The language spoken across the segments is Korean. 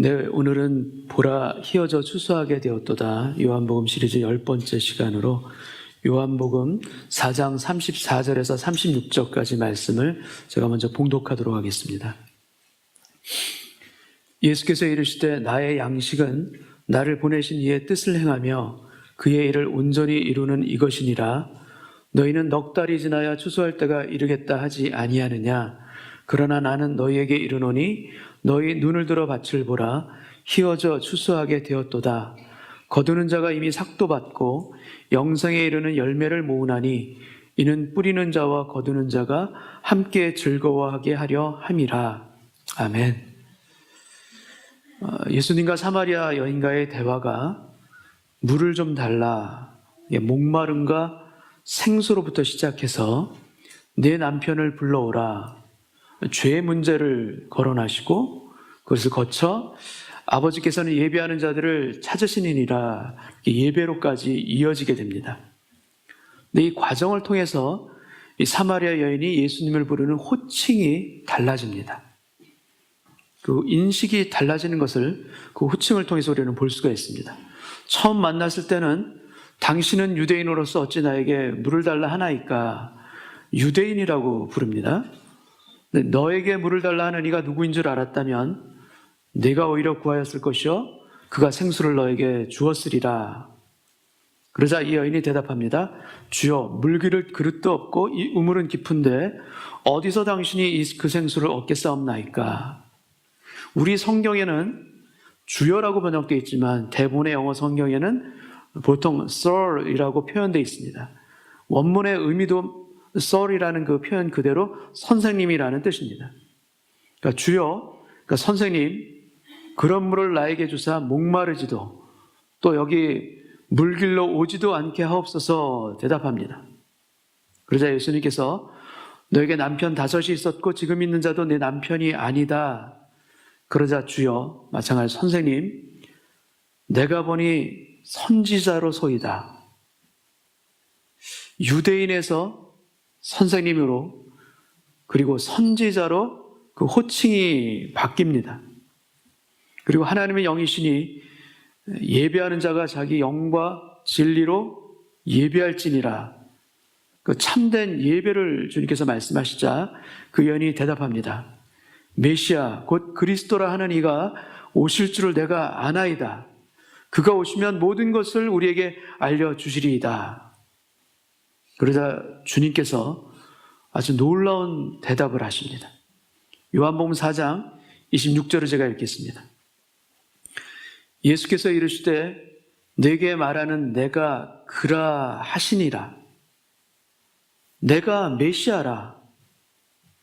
네, 오늘은 보라 희어져 추수하게 되었도다. 요한복음 시리즈 10번째 시간으로 요한복음 4장 34절에서 36절까지 말씀을 제가 먼저 봉독하도록 하겠습니다. 예수께서 이르시되 나의 양식은 나를 보내신 이의 뜻을 행하며 그의 일을 온전히 이루는 이것이니라. 너희는 넉 달이 지나야 추수할 때가 이르겠다 하지 아니하느냐. 그러나 나는 너희에게 이르노니 너희 눈을 들어 밭을 보라. 희어져 추수하게 되었도다. 거두는 자가 이미 삭도 받고 영생에 이르는 열매를 모으나니 이는 뿌리는 자와 거두는 자가 함께 즐거워하게 하려 함이라. 아멘. 예수님과 사마리아 여인과의 대화가 물을 좀 달라, 목마름과 생수로부터 시작해서 내 남편을 불러오라, 죄의 문제를 거론하시고 그것을 거쳐 아버지께서는 예배하는 자들을 찾으시니라 예배로까지 이어지게 됩니다. 근데 이 과정을 통해서 이 사마리아 여인이 예수님을 부르는 호칭이 달라집니다. 그 인식이 달라지는 것을 그 호칭을 통해서 우리는 볼 수가 있습니다. 처음 만났을 때는 당신은 유대인으로서 어찌 나에게 물을 달라 하나이까, 유대인이라고 부릅니다. 너에게 물을 달라 하는 이가 누구인 줄 알았다면 네가 오히려 구하였을 것이요 그가 생수를 너에게 주었으리라. 그러자 이 여인이 대답합니다. 주여, 물 기를 그릇도 없고 이 우물은 깊은데 어디서 당신이 그 생수를 얻겠사옵나이까. 우리 성경에는 주여라고 번역되어 있지만 대부분의 영어 성경에는 보통 sir이라고 표현되어 있습니다. 원문의 의미도 sir이라는 그 표현 그대로 선생님이라는 뜻입니다. 그러니까 주여, 그러니까 선생님, 그런 물을 나에게 주사 목마르지도 또 여기 물길로 오지도 않게 하옵소서 대답합니다. 그러자 예수님께서 너에게 남편 5이 있었고 지금 있는 자도 내 남편이 아니다. 그러자 주여, 마찬가지 선생님, 내가 보니 선지자로소이다. 유대인에서 선생님으로 그리고 선지자로 그 호칭이 바뀝니다. 그리고 하나님의 영이시니 예배하는 자가 자기 영과 진리로 예배할지니라. 그 참된 예배를 주님께서 말씀하시자 그 여인이 대답합니다. 메시아 곧 그리스도라 하는 이가 오실 줄을 내가 아나이다. 그가 오시면 모든 것을 우리에게 알려주시리이다. 그러자 주님께서 아주 놀라운 대답을 하십니다. 요한복음 4장 26절을 제가 읽겠습니다. 예수께서 이르시되 내게 말하는 내가 그라 하시니라. 내가 메시아라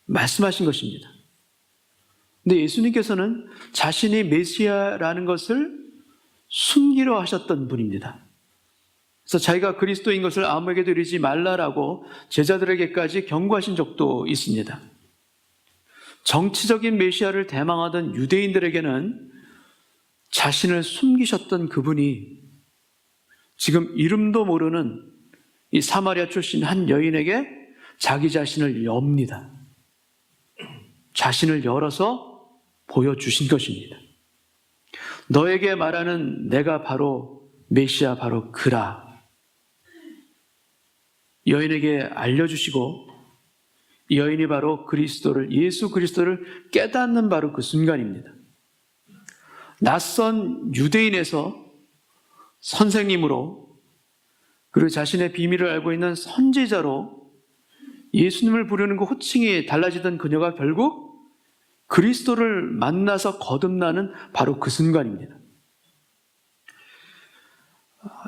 말씀하신 것입니다. 근데 예수님께서는 자신이 메시아라는 것을 숨기려 하셨던 분입니다. 그래서 자기가 그리스도인 것을 아무에게도 이르지 말라라고 제자들에게까지 경고하신 적도 있습니다. 정치적인 메시아를 대망하던 유대인들에게는 자신을 숨기셨던 그분이 지금 이름도 모르는 이 사마리아 출신 한 여인에게 자기 자신을 엽니다. 자신을 열어서 보여주신 것입니다. 너에게 말하는 내가 바로 메시아, 바로 그라. 여인에게 알려주시고 이 여인이 바로 그리스도를, 예수 그리스도를 깨닫는 바로 그 순간입니다. 낯선 유대인에서 선생님으로 그리고 자신의 비밀을 알고 있는 선지자로 예수님을 부르는 그 호칭이 달라지던 그녀가 결국 그리스도를 만나서 거듭나는 바로 그 순간입니다.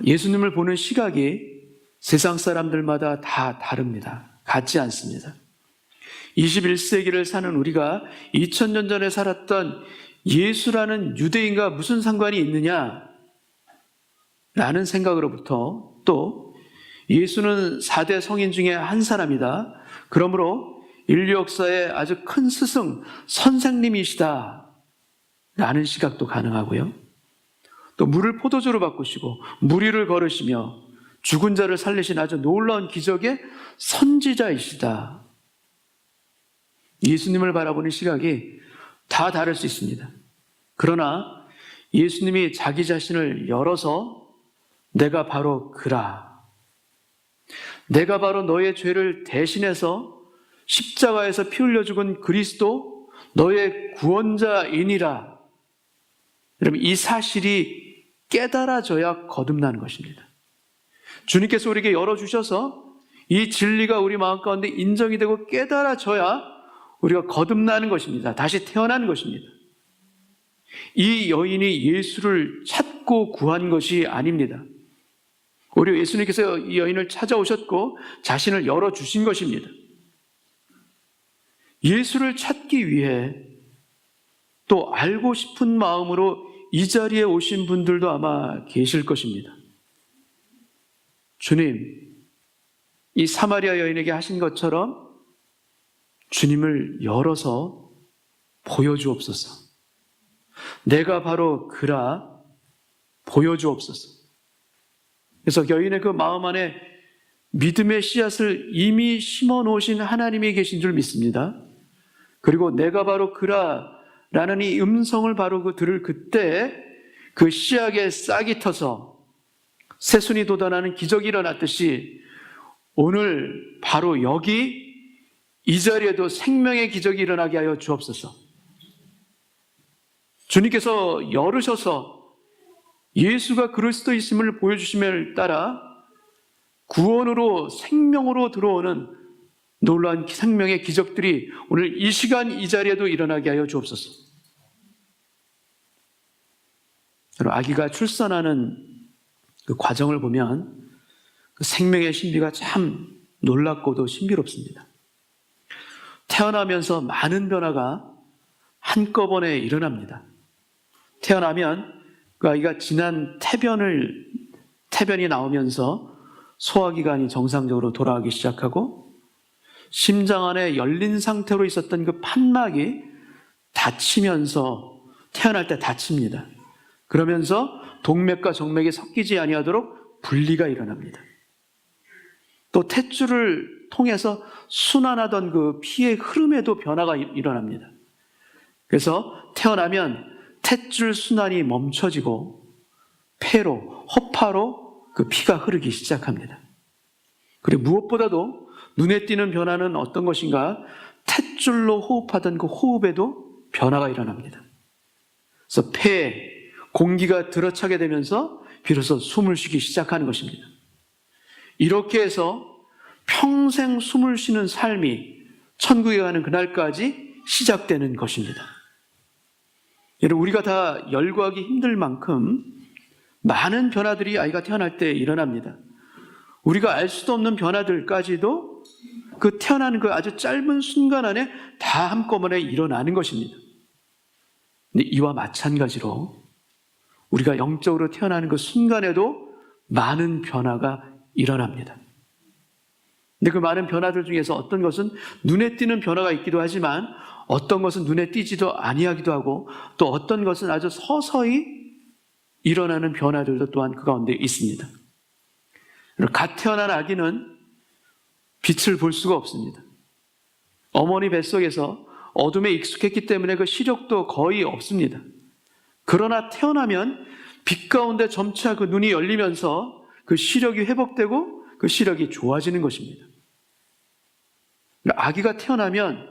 예수님을 보는 시각이 세상 사람들마다 다 다릅니다. 같지 않습니다. 21세기를 사는 우리가 2000년 전에 살았던 예수라는 유대인과 무슨 상관이 있느냐? 라는 생각으로부터 또 예수는 4대 성인 중에 한 사람이다. 그러므로 인류 역사의 아주 큰 스승, 선생님이시다. 라는 시각도 가능하고요. 또 물을 포도주로 바꾸시고 무리를 걸으시며 죽은 자를 살리신 아주 놀라운 기적의 선지자이시다. 예수님을 바라보는 시각이 다 다를 수 있습니다. 그러나 예수님이 자기 자신을 열어서 내가 바로 그라, 내가 바로 너의 죄를 대신해서 십자가에서 피 흘려 죽은 그리스도, 너의 구원자이니라. 여러분, 이 사실이 깨달아져야 거듭나는 것입니다. 주님께서 우리에게 열어주셔서 이 진리가 우리 마음 가운데 인정이 되고 깨달아져야 우리가 거듭나는 것입니다. 다시 태어나는 것입니다. 이 여인이 예수를 찾고 구한 것이 아닙니다. 오히려 예수님께서 이 여인을 찾아오셨고 자신을 열어주신 것입니다. 예수를 찾기 위해 또 알고 싶은 마음으로 이 자리에 오신 분들도 아마 계실 것입니다. 주님, 이 사마리아 여인에게 하신 것처럼 주님을 열어서 보여주옵소서. 내가 바로 그라, 보여주옵소서. 그래서 여인의 그 마음 안에 믿음의 씨앗을 이미 심어 놓으신 하나님이 계신 줄 믿습니다. 그리고 내가 바로 그라 라는 이 음성을 바로 들을 그때 그 씨앗에 싹이 터서 새순이 돋아나는 기적이 일어났듯이 오늘 바로 여기 이 자리에도 생명의 기적이 일어나게 하여 주옵소서. 주님께서 열으셔서 예수가 그리스도이심을 보여주심을 따라 구원으로 생명으로 들어오는 놀라운 생명의 기적들이 오늘 이 시간 이 자리에도 일어나게 하여 주옵소서. 아기가 출산하는 그 과정을 보면 그 생명의 신비가 참 놀랍고도 신비롭습니다. 태어나면서 많은 변화가 한꺼번에 일어납니다. 태어나면 그 아이가 지난 태변이 나오면서 소화기관이 정상적으로 돌아가기 시작하고 심장 안에 열린 상태로 있었던 그 판막이 닫히면서 태어날 때 닫힙니다. 그러면서 동맥과 정맥이 섞이지 아니하도록 분리가 일어납니다. 또 탯줄을 통해서 순환하던 그 피의 흐름에도 변화가 일어납니다. 그래서 태어나면 탯줄 순환이 멈춰지고 폐로, 허파로 그 피가 흐르기 시작합니다. 그리고 무엇보다도 눈에 띄는 변화는 어떤 것인가? 탯줄로 호흡하던 그 호흡에도 변화가 일어납니다. 그래서 폐에 공기가 들어차게 되면서 비로소 숨을 쉬기 시작하는 것입니다. 이렇게 해서 평생 숨을 쉬는 삶이 천국에 가는 그날까지 시작되는 것입니다. 여러분, 우리가 다 열거하기 힘들 만큼 많은 변화들이 아이가 태어날 때 일어납니다. 우리가 알 수도 없는 변화들까지도 그 태어나는 그 아주 짧은 순간 안에 다 한꺼번에 일어나는 것입니다. 근데 이와 마찬가지로 우리가 영적으로 태어나는 그 순간에도 많은 변화가 일어납니다. 근데 그 많은 변화들 중에서 어떤 것은 눈에 띄는 변화가 있기도 하지만 어떤 것은 눈에 띄지도 아니하기도 하고 또 어떤 것은 아주 서서히 일어나는 변화들도 또한 그 가운데 있습니다. 갓 태어난 아기는 빛을 볼 수가 없습니다. 어머니 뱃속에서 어둠에 익숙했기 때문에 그 시력도 거의 없습니다. 그러나 태어나면 빛 가운데 점차 그 눈이 열리면서 그 시력이 회복되고 그 시력이 좋아지는 것입니다. 아기가 태어나면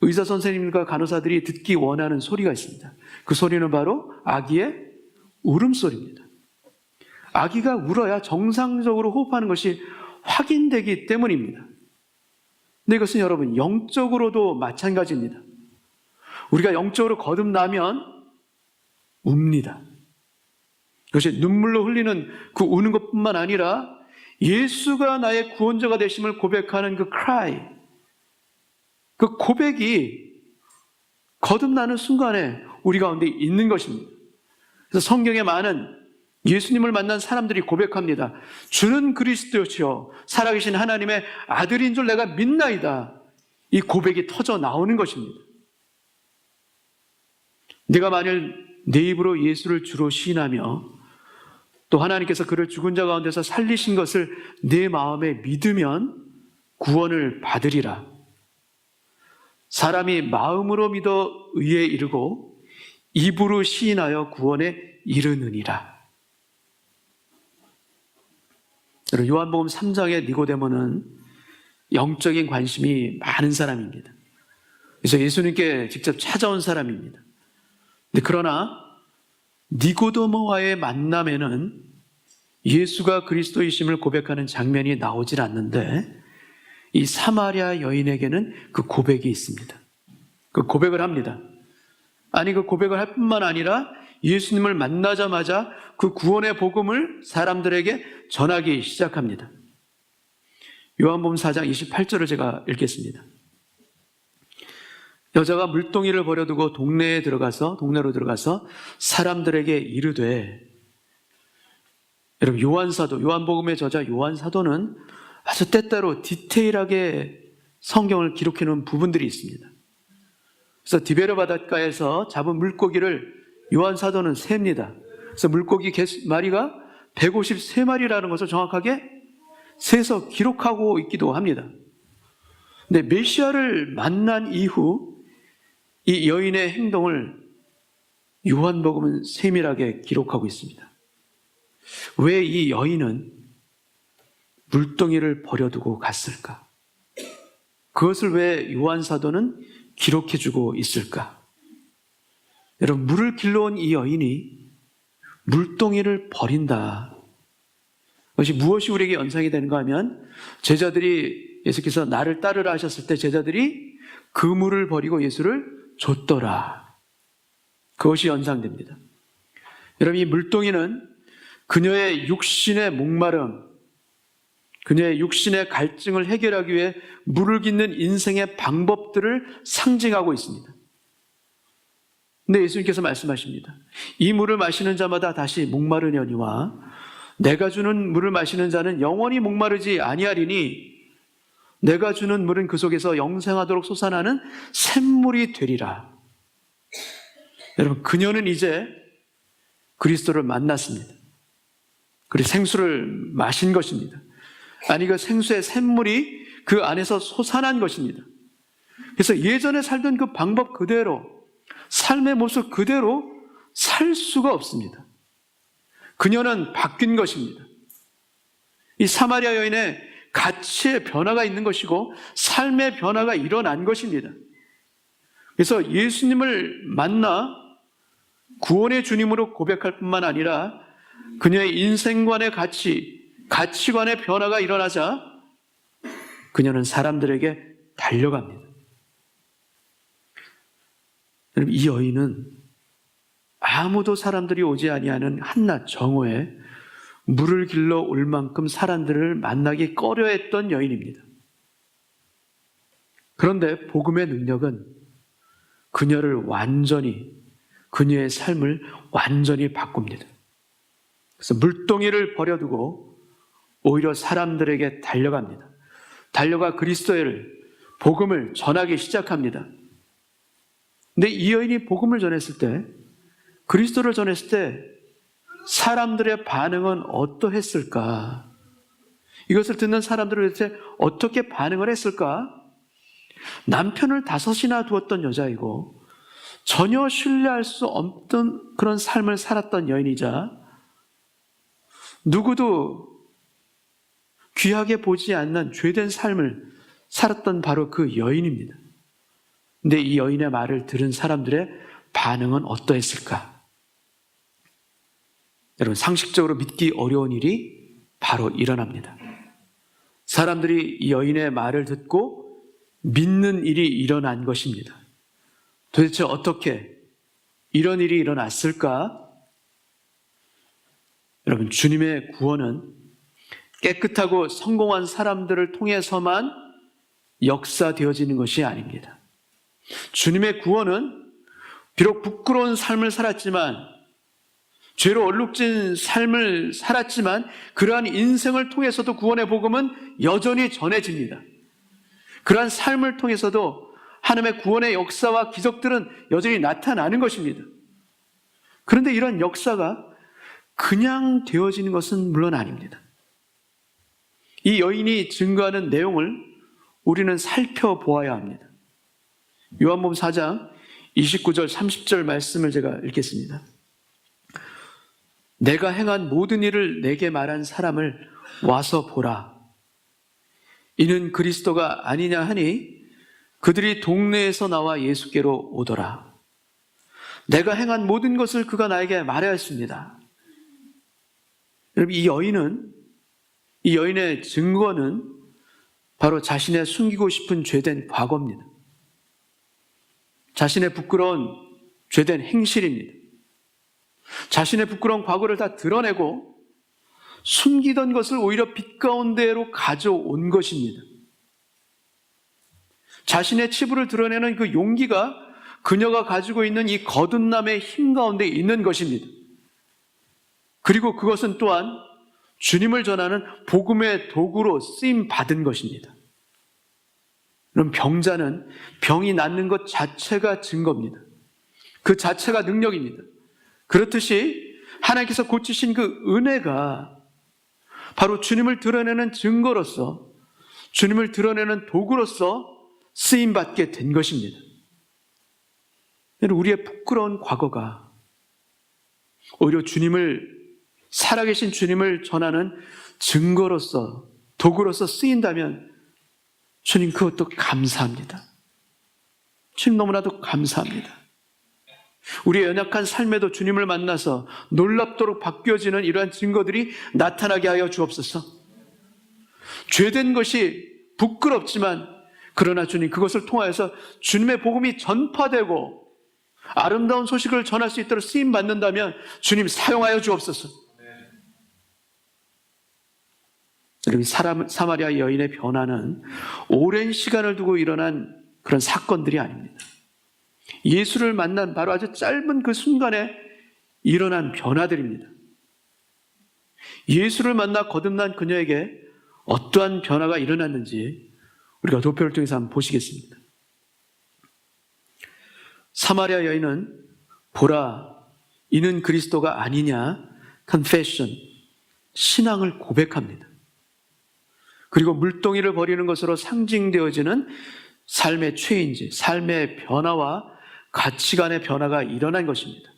의사 선생님과 간호사들이 듣기 원하는 소리가 있습니다. 그 소리는 바로 아기의 울음소리입니다. 아기가 울어야 정상적으로 호흡하는 것이 확인되기 때문입니다. 근데 이것은 여러분 영적으로도 마찬가지입니다. 우리가 영적으로 거듭나면 웁니다. 그것이 눈물로 흘리는 그 우는 것뿐만 아니라 예수가 나의 구원자가 되심을 고백하는 그 cry, 그 고백이 거듭나는 순간에 우리 가운데 있는 것입니다. 그래서 성경에 많은 예수님을 만난 사람들이 고백합니다. 주는 그리스도시요 살아계신 하나님의 아들인 줄 내가 믿나이다. 이 고백이 터져 나오는 것입니다. 내가 만일 내 입으로 예수를 주로 시인하며 또 하나님께서 그를 죽은 자 가운데서 살리신 것을 내 마음에 믿으면 구원을 받으리라. 사람이 마음으로 믿어 의에 이르고 입으로 시인하여 구원에 이르느니라. 요한복음 3장의 니고데모는 영적인 관심이 많은 사람입니다. 그래서 예수님께 직접 찾아온 사람입니다. 그러나 니고데모와의 만남에는 예수가 그리스도이심을 고백하는 장면이 나오질 않는데, 이 사마리아 여인에게는 그 고백이 있습니다. 그 고백을 합니다. 아니, 그 고백을 할 뿐만 아니라 예수님을 만나자마자 그 구원의 복음을 사람들에게 전하기 시작합니다. 요한복음 4장 28절을 제가 읽겠습니다. 여자가 물동이를 버려두고 동네로 들어가서 사람들에게 이르되, 여러분, 요한복음의 저자 요한사도는 아주 때때로 디테일하게 성경을 기록해 놓은 부분들이 있습니다. 그래서 디베르 바닷가에서 잡은 물고기를 요한사도는 셉니다. 그래서 물고기 마리가 153마리라는 것을 정확하게 세서 기록하고 있기도 합니다. 근데 메시아를 만난 이후 이 여인의 행동을 요한복음은 세밀하게 기록하고 있습니다. 왜 이 여인은 물동이를 버려두고 갔을까? 그것을 왜 요한사도는 기록해주고 있을까? 여러분, 물을 길러온 이 여인이 물동이를 버린다. 그것이 무엇이 우리에게 연상이 되는가 하면, 제자들이 예수께서 나를 따르라 하셨을 때 제자들이 그 물을 버리고 예수를 줬더라. 그것이 연상됩니다. 여러분, 이 물동이는 그녀의 육신의 목마름, 그녀의 육신의 갈증을 해결하기 위해 물을 깃는 인생의 방법들을 상징하고 있습니다. 근데 예수님께서 말씀하십니다. 이 물을 마시는 자마다 다시 목마르려니와 내가 주는 물을 마시는 자는 영원히 목마르지 아니하리니 내가 주는 물은 그 속에서 영생하도록 솟아나는 샘물이 되리라. 여러분, 그녀는 이제 그리스도를 만났습니다. 그리고 생수를 마신 것입니다. 아니, 그 생수의 샘물이 그 안에서 솟아난 것입니다. 그래서 예전에 살던 그 방법 그대로, 삶의 모습 그대로 살 수가 없습니다. 그녀는 바뀐 것입니다. 이 사마리아 여인의 가치의 변화가 있는 것이고 삶의 변화가 일어난 것입니다. 그래서 예수님을 만나 구원의 주님으로 고백할 뿐만 아니라 그녀의 인생관의 가치관의 변화가 일어나자 그녀는 사람들에게 달려갑니다. 여러분, 이 여인은 아무도 사람들이 오지 아니하는 한낮 정오에 물을 길러 올 만큼 사람들을 만나기 꺼려했던 여인입니다. 그런데 복음의 능력은 그녀의 삶을 완전히 바꿉니다. 그래서 물동이를 버려두고 오히려 사람들에게 달려갑니다. 달려가 복음을 전하기 시작합니다. 근데 이 여인이 복음을 전했을 때, 그리스도를 전했을 때 사람들의 반응은 어떠했을까? 이것을 듣는 사람들은 도대체 어떻게 반응을 했을까? 남편을 5이나 두었던 여자이고 전혀 신뢰할 수 없던 그런 삶을 살았던 여인이자 누구도 귀하게 보지 않는 죄된 삶을 살았던 바로 그 여인입니다. 근데 이 여인의 말을 들은 사람들의 반응은 어떠했을까? 여러분, 상식적으로 믿기 어려운 일이 바로 일어납니다. 사람들이 이 여인의 말을 듣고 믿는 일이 일어난 것입니다. 도대체 어떻게 이런 일이 일어났을까? 여러분, 주님의 구원은 깨끗하고 성공한 사람들을 통해서만 역사되어지는 것이 아닙니다. 주님의 구원은 비록 부끄러운 삶을 살았지만, 죄로 얼룩진 삶을 살았지만 그러한 인생을 통해서도 구원의 복음은 여전히 전해집니다. 그러한 삶을 통해서도 하나님의 구원의 역사와 기적들은 여전히 나타나는 것입니다. 그런데 이런 역사가 그냥 되어지는 것은 물론 아닙니다. 이 여인이 증거하는 내용을 우리는 살펴보아야 합니다. 요한복음 4장 29절 30절 말씀을 제가 읽겠습니다. 내가 행한 모든 일을 내게 말한 사람을 와서 보라. 이는 그리스도가 아니냐 하니 그들이 동네에서 나와 예수께로 오더라. 내가 행한 모든 것을 그가 나에게 말하였습니다. 여러분, 이 여인의 증거는 바로 자신의 숨기고 싶은 죄된 과거입니다. 자신의 부끄러운 죄된 행실입니다. 자신의 부끄러운 과거를 다 드러내고 숨기던 것을 오히려 빛 가운데로 가져온 것입니다. 자신의 치부를 드러내는 그 용기가 그녀가 가지고 있는 이 거듭남의 힘 가운데 있는 것입니다. 그리고 그것은 또한 주님을 전하는 복음의 도구로 쓰임 받은 것입니다. 그럼 병자는 병이 낫는 것 자체가 증거입니다. 그 자체가 능력입니다. 그렇듯이 하나님께서 고치신 그 은혜가 바로 주님을 드러내는 증거로서, 주님을 드러내는 도구로서 쓰임받게 된 것입니다. 우리의 부끄러운 과거가 오히려 살아계신 주님을 전하는 증거로서, 도구로서 쓰인다면 주님 그것도 감사합니다. 주님 너무나도 감사합니다. 우리의 연약한 삶에도 주님을 만나서 놀랍도록 바뀌어지는 이러한 증거들이 나타나게 하여 주옵소서. 죄된 것이 부끄럽지만 그러나 주님 그것을 통하여서 주님의 복음이 전파되고 아름다운 소식을 전할 수 있도록 쓰임받는다면 주님 사용하여 주옵소서. 여러분, 사마리아 여인의 변화는 오랜 시간을 두고 일어난 그런 사건들이 아닙니다. 예수를 만난 바로 아주 짧은 그 순간에 일어난 변화들입니다. 예수를 만나 거듭난 그녀에게 어떠한 변화가 일어났는지 우리가 도표를 통해서 한번 보시겠습니다. 사마리아 여인은 보라, 이는 그리스도가 아니냐, confession, 신앙을 고백합니다. 그리고 물동이를 버리는 것으로 상징되어지는 삶의 체인지, 삶의 변화와 가치관의 변화가 일어난 것입니다.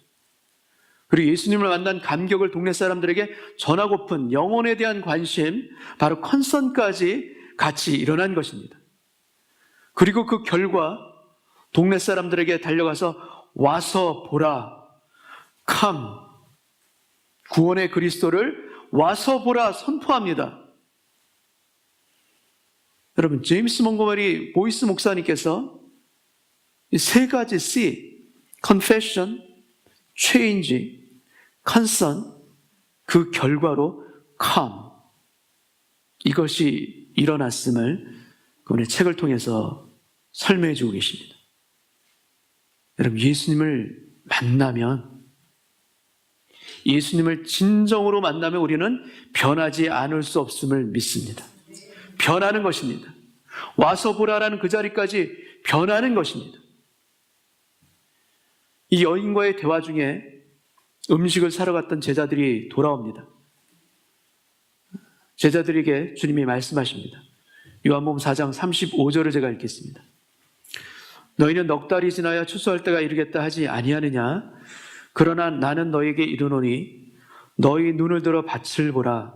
그리고 예수님을 만난 감격을 동네 사람들에게 전하고픈 영혼에 대한 관심, 바로 컨선까지 같이 일어난 것입니다. 그리고 그 결과 동네 사람들에게 달려가서 와서 보라, come, 구원의 그리스도를 와서 보라 선포합니다. 여러분, 제임스 몽고메리 보이스 목사님께서 이 세 가지 C, confession, change, concern, 그 결과로 come, 이것이 일어났음을 그분의 책을 통해서 설명해 주고 계십니다. 여러분, 예수님을 만나면, 예수님을 진정으로 만나면 우리는 변하지 않을 수 없음을 믿습니다. 변하는 것입니다. 와서 보라라는 그 자리까지 변하는 것입니다. 이 여인과의 대화 중에 음식을 사러 갔던 제자들이 돌아옵니다. 제자들에게 주님이 말씀하십니다. 요한복음 4장 35절을 제가 읽겠습니다. 너희는 넉 달이 지나야 추수할 때가 이르겠다 하지 아니하느냐? 그러나 나는 너희에게 이르노니 너희 눈을 들어 밭을 보라.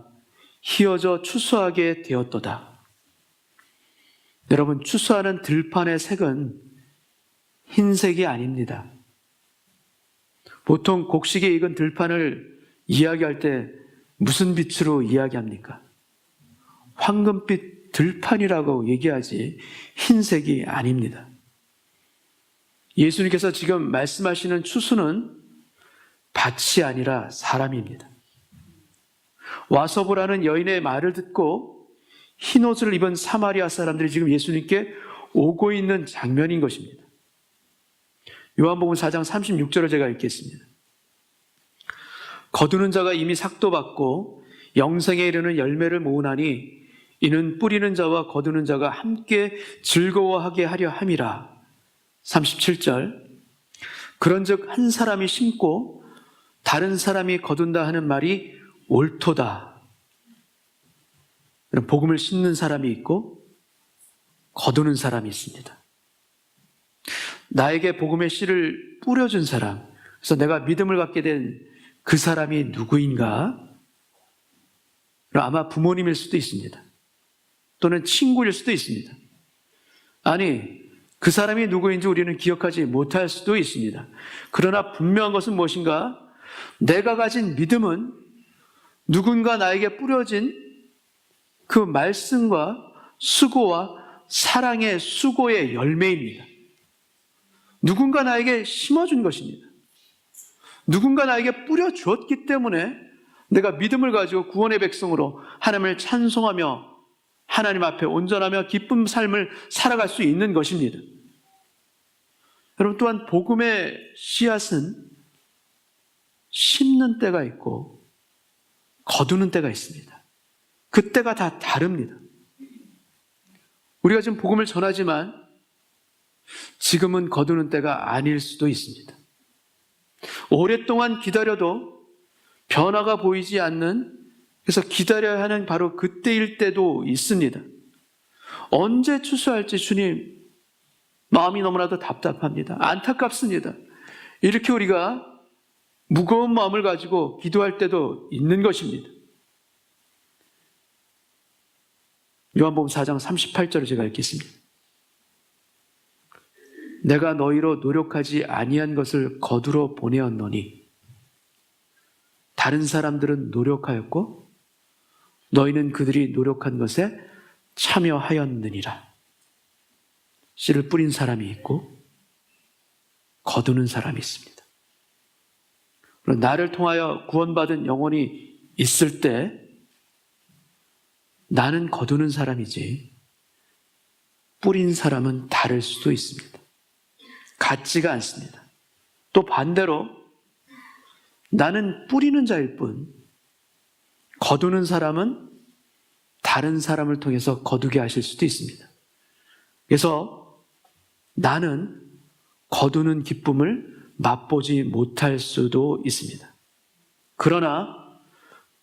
희어져 추수하게 되었도다. 여러분, 추수하는 들판의 색은 흰색이 아닙니다. 보통 곡식에 익은 들판을 이야기할 때 무슨 빛으로 이야기합니까? 황금빛 들판이라고 얘기하지 흰색이 아닙니다. 예수님께서 지금 말씀하시는 추수는 밭이 아니라 사람입니다. 와서 보라는 여인의 말을 듣고 흰 옷을 입은 사마리아 사람들이 지금 예수님께 오고 있는 장면인 것입니다. 요한복음 4장 36절을 제가 읽겠습니다. 거두는 자가 이미 삭도 받고 영생에 이르는 열매를 모으나니 이는 뿌리는 자와 거두는 자가 함께 즐거워하게 하려 함이라. 37절. 그런즉 한 사람이 심고 다른 사람이 거둔다 하는 말이 옳도다. 복음을 심는 사람이 있고 거두는 사람이 있습니다. 나에게 복음의 씨를 뿌려준 사람, 그래서 내가 믿음을 갖게 된 그 사람이 누구인가? 아마 부모님일 수도 있습니다. 또는 친구일 수도 있습니다. 아니, 그 사람이 누구인지 우리는 기억하지 못할 수도 있습니다. 그러나 분명한 것은 무엇인가? 내가 가진 믿음은 누군가 나에게 뿌려진 그 말씀과 수고와 사랑의 수고의 열매입니다. 누군가 나에게 심어준 것입니다. 누군가 나에게 뿌려주었기 때문에 내가 믿음을 가지고 구원의 백성으로 하나님을 찬송하며 하나님 앞에 온전하며 기쁜 삶을 살아갈 수 있는 것입니다. 여러분, 또한 복음의 씨앗은 심는 때가 있고 거두는 때가 있습니다. 그 때가 다 다릅니다. 우리가 지금 복음을 전하지만 지금은 거두는 때가 아닐 수도 있습니다. 오랫동안 기다려도 변화가 보이지 않는, 그래서 기다려야 하는 바로 그때일 때도 있습니다. 언제 추수할지 주님, 마음이 너무나도 답답합니다. 안타깝습니다. 이렇게 우리가 무거운 마음을 가지고 기도할 때도 있는 것입니다. 요한복음 4장 38절을 제가 읽겠습니다. 내가 너희로 노력하지 아니한 것을 거두러 보내었노니 다른 사람들은 노력하였고 너희는 그들이 노력한 것에 참여하였느니라. 씨를 뿌린 사람이 있고 거두는 사람이 있습니다. 나를 통하여 구원받은 영혼이 있을 때 나는 거두는 사람이지 뿌린 사람은 다를 수도 있습니다. 같지가 않습니다. 또 반대로 나는 뿌리는 자일 뿐 거두는 사람은 다른 사람을 통해서 거두게 하실 수도 있습니다. 그래서 나는 거두는 기쁨을 맛보지 못할 수도 있습니다. 그러나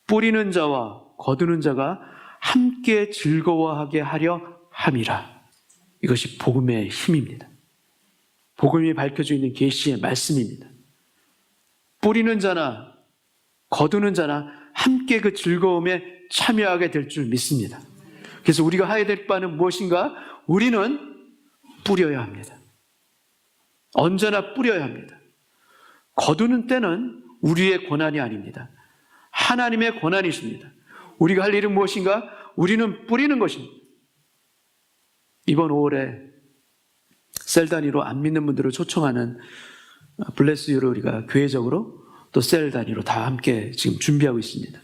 뿌리는 자와 거두는 자가 함께 즐거워하게 하려 함이라. 이것이 복음의 힘입니다. 복음이 밝혀져 있는 계시의 말씀입니다. 뿌리는 자나 거두는 자나 함께 그 즐거움에 참여하게 될 줄 믿습니다. 그래서 우리가 해야 될 바는 무엇인가? 우리는 뿌려야 합니다. 언제나 뿌려야 합니다. 거두는 때는 우리의 권한이 아닙니다. 하나님의 권한이십니다. 우리가 할 일은 무엇인가? 우리는 뿌리는 것입니다. 이번 5월에 셀 단위로 안 믿는 분들을 초청하는 블레스 유를 우리가 교회적으로 또 셀 단위로 다 함께 지금 준비하고 있습니다.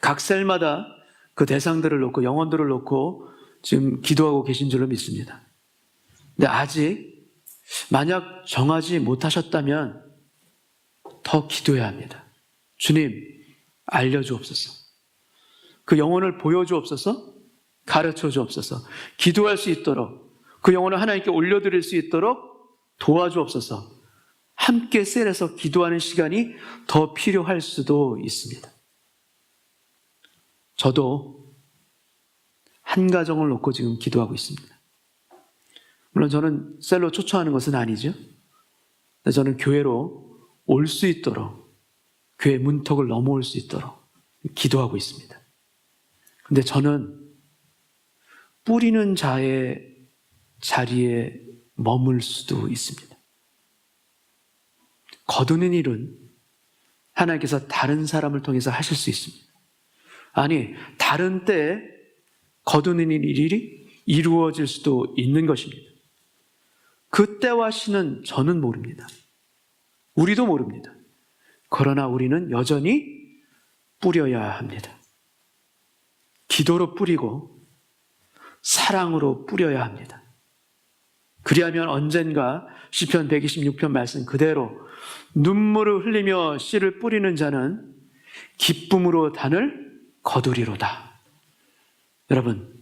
각 셀마다 그 대상들을 놓고 영혼들을 놓고 지금 기도하고 계신 줄로 믿습니다. 근데 아직 만약 정하지 못하셨다면 더 기도해야 합니다. 주님, 알려주옵소서. 그 영혼을 보여주옵소서. 가르쳐주옵소서. 기도할 수 있도록 그 영혼을 하나님께 올려드릴 수 있도록 도와주옵소서. 함께 셀에서 기도하는 시간이 더 필요할 수도 있습니다. 저도 한 가정을 놓고 지금 기도하고 있습니다. 물론 저는 셀로 초청하는 것은 아니죠. 근데 저는 교회로 올 수 있도록, 교회 문턱을 넘어올 수 있도록 기도하고 있습니다. 근데 저는 뿌리는 자의 자리에 머물 수도 있습니다. 거두는 일은 하나님께서 다른 사람을 통해서 하실 수 있습니다. 아니, 다른 때에 거두는 일이 이루어질 수도 있는 것입니다. 그 때와 시는 저는 모릅니다. 우리도 모릅니다. 그러나 우리는 여전히 뿌려야 합니다. 기도로 뿌리고 사랑으로 뿌려야 합니다. 그리하면 언젠가 시편 126편 말씀 그대로 눈물을 흘리며 씨를 뿌리는 자는 기쁨으로 단을 거두리로다. 여러분,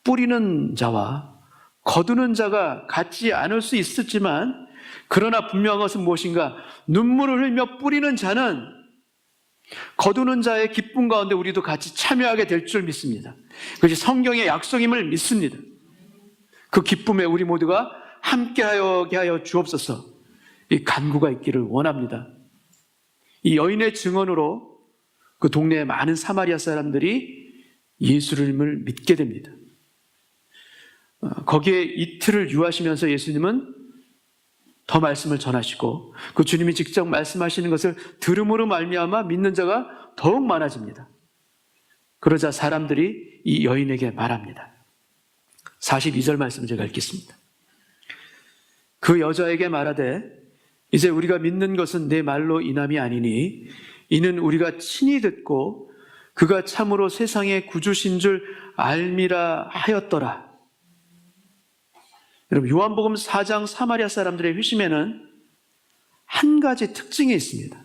뿌리는 자와 거두는 자가 같지 않을 수 있었지만 그러나 분명한 것은 무엇인가? 눈물을 흘리며 뿌리는 자는 거두는 자의 기쁨 가운데 우리도 같이 참여하게 될 줄 믿습니다. 그것이 성경의 약속임을 믿습니다. 그 기쁨에 우리 모두가 함께하게 하여 주옵소서. 이 간구가 있기를 원합니다. 이 여인의 증언으로 그 동네의 많은 사마리아 사람들이 예수님을 믿게 됩니다. 거기에 이틀을 유하시면서 예수님은 더 말씀을 전하시고 그 주님이 직접 말씀하시는 것을 들음으로 말미암아 믿는 자가 더욱 많아집니다. 그러자 사람들이 이 여인에게 말합니다. 42절 말씀을 제가 읽겠습니다. 그 여자에게 말하되 이제 우리가 믿는 것은 내 말로 인함이 아니니 이는 우리가 친히 듣고 그가 참으로 세상의 구주신 줄 알미라 하였더라. 여러분, 요한복음 4장 사마리아 사람들의 회심에는 한 가지 특징이 있습니다.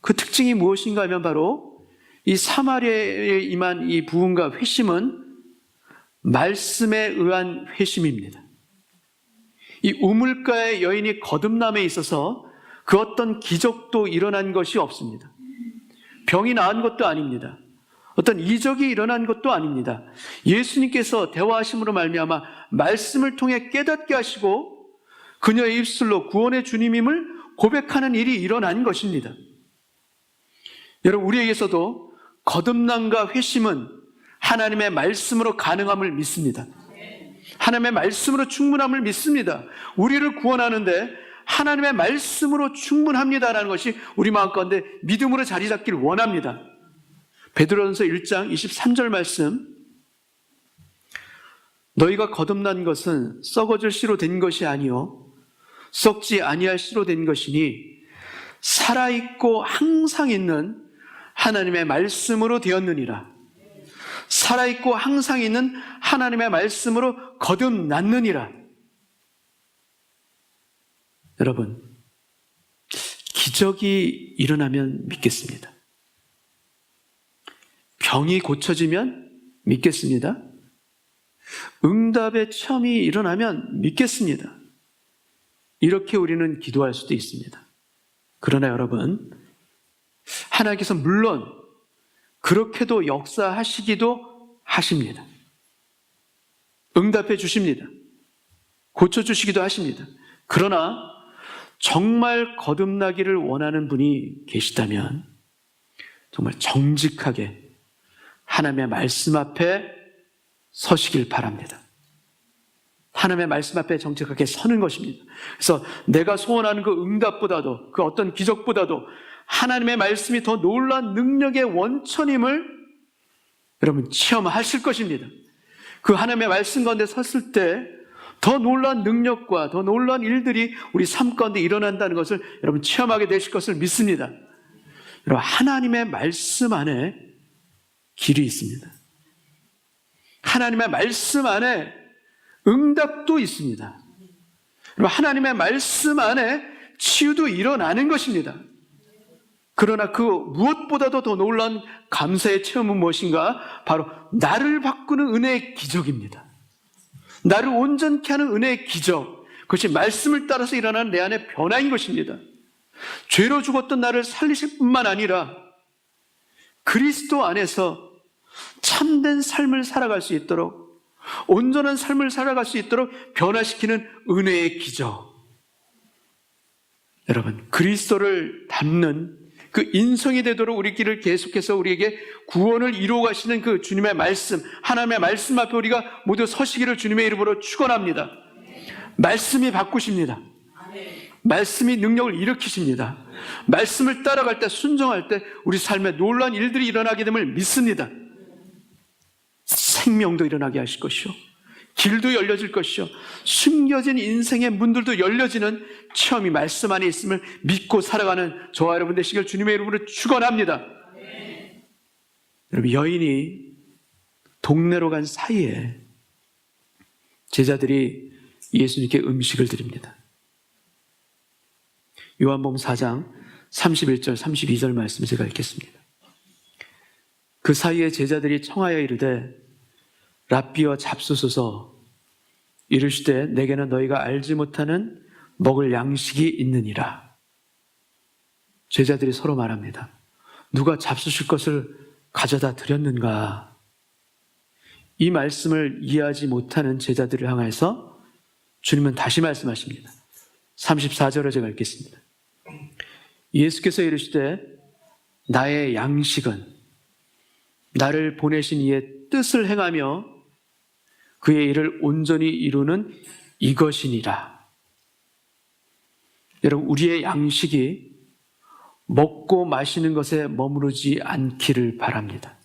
그 특징이 무엇인가 하면 바로 이 사마리아에 임한 이 부흥과 회심은 말씀에 의한 회심입니다. 이 우물가의 여인이 거듭남에 있어서 그 어떤 기적도 일어난 것이 없습니다. 병이 나은 것도 아닙니다. 어떤 이적이 일어난 것도 아닙니다. 예수님께서 대화하심으로 말미암아 말씀을 통해 깨닫게 하시고 그녀의 입술로 구원의 주님임을 고백하는 일이 일어난 것입니다. 여러분, 우리에게서도 거듭남과 회심은 하나님의 말씀으로 가능함을 믿습니다. 하나님의 말씀으로 충분함을 믿습니다. 우리를 구원하는데 하나님의 말씀으로 충분합니다라는 것이 우리 마음 가운데 믿음으로 자리 잡기를 원합니다. 베드로전서 1장 23절 말씀, 너희가 거듭난 것은 썩어질 씨로 된 것이 아니요 썩지 아니할 씨로 된 것이니 살아있고 항상 있는 하나님의 말씀으로 되었느니라. 살아있고 항상 있는 하나님의 말씀으로 거듭났느니라. 여러분, 기적이 일어나면 믿겠습니다. 병이 고쳐지면 믿겠습니다. 응답의 체험이 일어나면 믿겠습니다. 이렇게 우리는 기도할 수도 있습니다. 그러나 여러분, 하나님께서 물론 그렇게도 역사하시기도 하십니다. 응답해 주십니다. 고쳐주시기도 하십니다. 그러나 정말 거듭나기를 원하는 분이 계시다면 정말 정직하게 하나님의 말씀 앞에 서시길 바랍니다. 하나님의 말씀 앞에 정직하게 서는 것입니다. 그래서 내가 소원하는 그 응답보다도 그 어떤 기적보다도 하나님의 말씀이 더 놀라운 능력의 원천임을 여러분 체험하실 것입니다. 그 하나님의 말씀 가운데 섰을 때 더 놀라운 능력과 더 놀라운 일들이 우리 삶 가운데 일어난다는 것을 여러분 체험하게 되실 것을 믿습니다. 여러분, 하나님의 말씀 안에 길이 있습니다. 하나님의 말씀 안에 응답도 있습니다. 여러분, 하나님의 말씀 안에 치유도 일어나는 것입니다. 그러나 그 무엇보다도 더 놀라운 감사의 체험은 무엇인가? 바로 나를 바꾸는 은혜의 기적입니다. 나를 온전케 하는 은혜의 기적, 그것이 말씀을 따라서 일어나는 내 안의 변화인 것입니다. 죄로 죽었던 나를 살리실 뿐만 아니라 그리스도 안에서 참된 삶을 살아갈 수 있도록, 온전한 삶을 살아갈 수 있도록 변화시키는 은혜의 기적. 여러분, 그리스도를 닮는 그 인성이 되도록 우리끼를 계속해서 우리에게 구원을 이루어 가시는 그 주님의 말씀, 하나님의 말씀 앞에 우리가 모두 서시기를 주님의 이름으로 축원합니다. 말씀이 바꾸십니다. 말씀이 능력을 일으키십니다. 말씀을 따라갈 때, 순종할 때 우리 삶에 놀라운 일들이 일어나게 됨을 믿습니다. 생명도 일어나게 하실 것이요, 길도 열려질 것이요, 숨겨진 인생의 문들도 열려지는 체험이 말씀 안에 있음을 믿고 살아가는 저와 여러분 되시길 주님의 이름으로 축원합니다. 여러분, 여인이 동네로 간 사이에 제자들이 예수님께 음식을 드립니다. 요한복음 4장 31절 32절 말씀 제가 읽겠습니다. 그 사이에 제자들이 청하여 이르되 랍비여 잡수소서, 이르시되 내게는 너희가 알지 못하는 먹을 양식이 있느니라. 제자들이 서로 말합니다. 누가 잡수실 것을 가져다 드렸는가? 이 말씀을 이해하지 못하는 제자들을 향해서 주님은 다시 말씀하십니다. 34절을 제가 읽겠습니다. 예수께서 이르시되 나의 양식은 나를 보내신 이의 뜻을 행하며 그의 일을 온전히 이루는 이것이니라. 여러분, 우리의 양식이 먹고 마시는 것에 머무르지 않기를 바랍니다.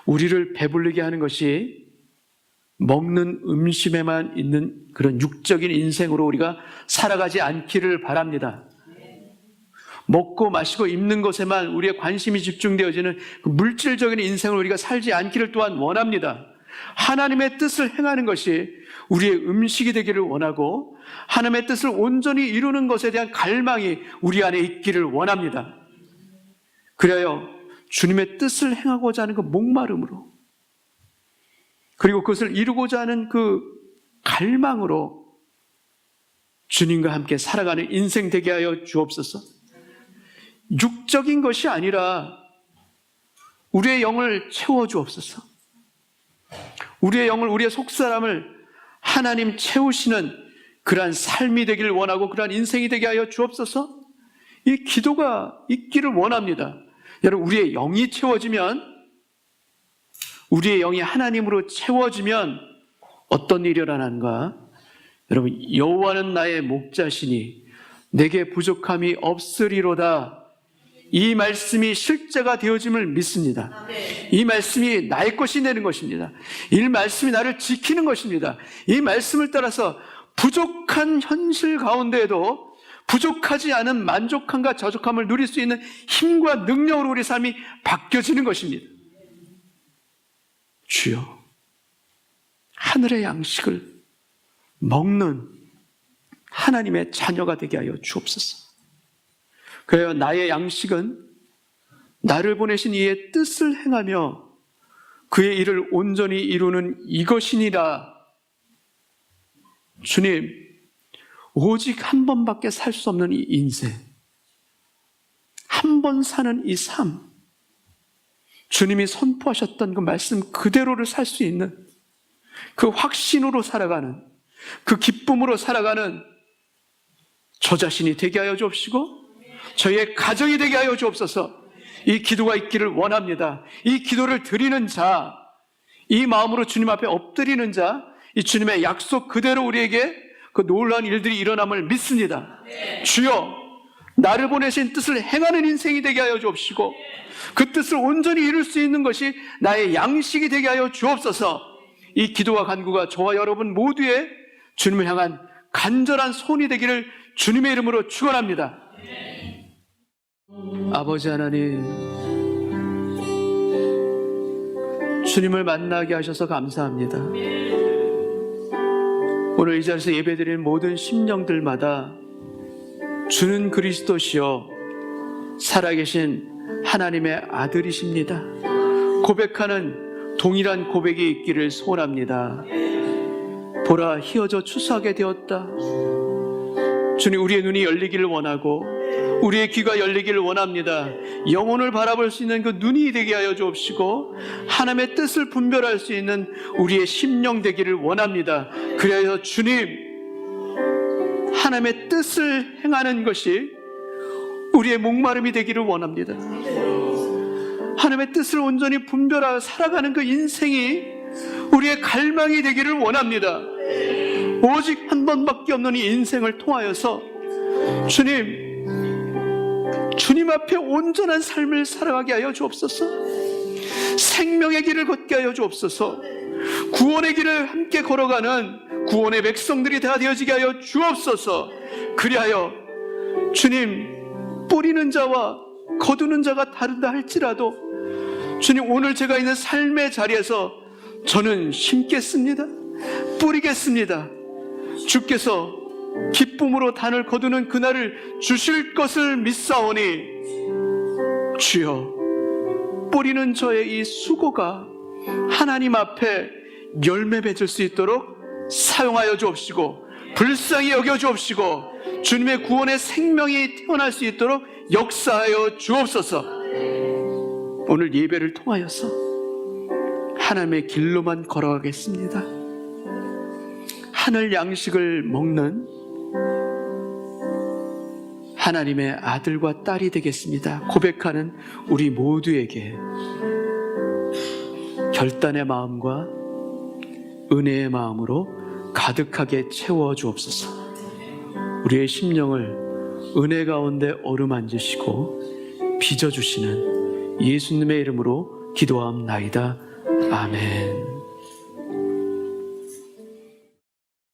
우리를 배부르게 하는 것이 먹는 음식에만 있는 그런 육적인 인생으로 우리가 살아가지 않기를 바랍니다. 먹고 마시고 입는 것에만 우리의 관심이 집중되어지는 그 물질적인 인생을 우리가 살지 않기를 또한 원합니다. 하나님의 뜻을 행하는 것이 우리의 음식이 되기를 원하고 하나님의 뜻을 온전히 이루는 것에 대한 갈망이 우리 안에 있기를 원합니다. 그래야 주님의 뜻을 행하고자 하는 그 목마름으로, 그리고 그것을 이루고자 하는 그 갈망으로 주님과 함께 살아가는 인생 되게 하여 주옵소서. 육적인 것이 아니라 우리의 영을 채워주옵소서. 우리의 영을, 우리의 속사람을 하나님 채우시는 그러한 삶이 되기를 원하고 그러한 인생이 되게 하여 주옵소서. 이 기도가 있기를 원합니다. 여러분, 우리의 영이 채워지면, 우리의 영이 하나님으로 채워지면 어떤 일이 일어나는가? 여러분, 여호와는 나의 목자시니 내게 부족함이 없으리로다. 이 말씀이 실제가 되어짐을 믿습니다. 이 말씀이 나의 것이 되는 것입니다. 이 말씀이 나를 지키는 것입니다. 이 말씀을 따라서 부족한 현실 가운데에도 부족하지 않은 만족함과 저족함을 누릴 수 있는 힘과 능력으로 우리 삶이 바뀌어지는 것입니다. 주여, 하늘의 양식을 먹는 하나님의 자녀가 되게 하여 주옵소서. 그래야 나의 양식은 나를 보내신 이의 뜻을 행하며 그의 일을 온전히 이루는 이것이니라. 주님, 오직 한 번밖에 살 수 없는 이 인생, 한 번 사는 이 삶, 주님이 선포하셨던 그 말씀 그대로를 살 수 있는 그 확신으로 살아가는, 그 기쁨으로 살아가는 저 자신이 되게 하여 주옵시고 저희의 가정이 되게 하여 주옵소서. 이 기도가 있기를 원합니다. 이 기도를 드리는 자, 이 마음으로 주님 앞에 엎드리는 자, 이 주님의 약속 그대로 우리에게 그 놀라운 일들이 일어남을 믿습니다. 주여, 나를 보내신 뜻을 행하는 인생이 되게 하여 주옵시고 그 뜻을 온전히 이룰 수 있는 것이 나의 양식이 되게 하여 주옵소서. 이 기도와 간구가 저와 여러분 모두의 주님을 향한 간절한 소원이 되기를 주님의 이름으로 축원합니다. 아버지 하나님, 주님을 만나게 하셔서 감사합니다. 오늘 이 자리에서 예배드리는 모든 심령들마다 주는 그리스도시요 살아계신 하나님의 아들이십니다. 고백하는 동일한 고백이 있기를 소원합니다. 보라, 희어져 추수하게 되었다. 주님, 우리의 눈이 열리기를 원하고 우리의 귀가 열리기를 원합니다. 영혼을 바라볼 수 있는 그 눈이 되게 하여 주옵시고 하나님의 뜻을 분별할 수 있는 우리의 심령 되기를 원합니다. 그래서 주님, 하나님의 뜻을 행하는 것이 우리의 목마름이 되기를 원합니다. 하나님의 뜻을 온전히 분별하여 살아가는 그 인생이 우리의 갈망이 되기를 원합니다. 오직 한 번밖에 없는 이 인생을 통하여서 주님 앞에 온전한 삶을 살아가게 하여 주옵소서. 생명의 길을 걷게 하여 주옵소서. 구원의 길을 함께 걸어가는 구원의 백성들이 다 되어지게 하여 주옵소서. 그리하여 주님, 뿌리는 자와 거두는 자가 다르다 할지라도 주님, 오늘 제가 있는 삶의 자리에서 저는 심겠습니다. 뿌리겠습니다. 주께서 기쁨으로 단을 거두는 그날을 주실 것을 믿사오니 주여, 뿌리는 저의 이 수고가 하나님 앞에 열매 맺을 수 있도록 사용하여 주옵시고 불쌍히 여겨 주옵시고 주님의 구원의 생명이 태어날 수 있도록 역사하여 주옵소서. 오늘 예배를 통하여서 하나님의 길로만 걸어가겠습니다. 하늘 양식을 먹는 하나님의 아들과 딸이 되겠습니다. 고백하는 우리 모두에게 결단의 마음과 은혜의 마음으로 가득하게 채워 주옵소서. 우리의 심령을 은혜 가운데 어루만지시고 빚어주시는 예수님의 이름으로 기도함나이다. 아멘.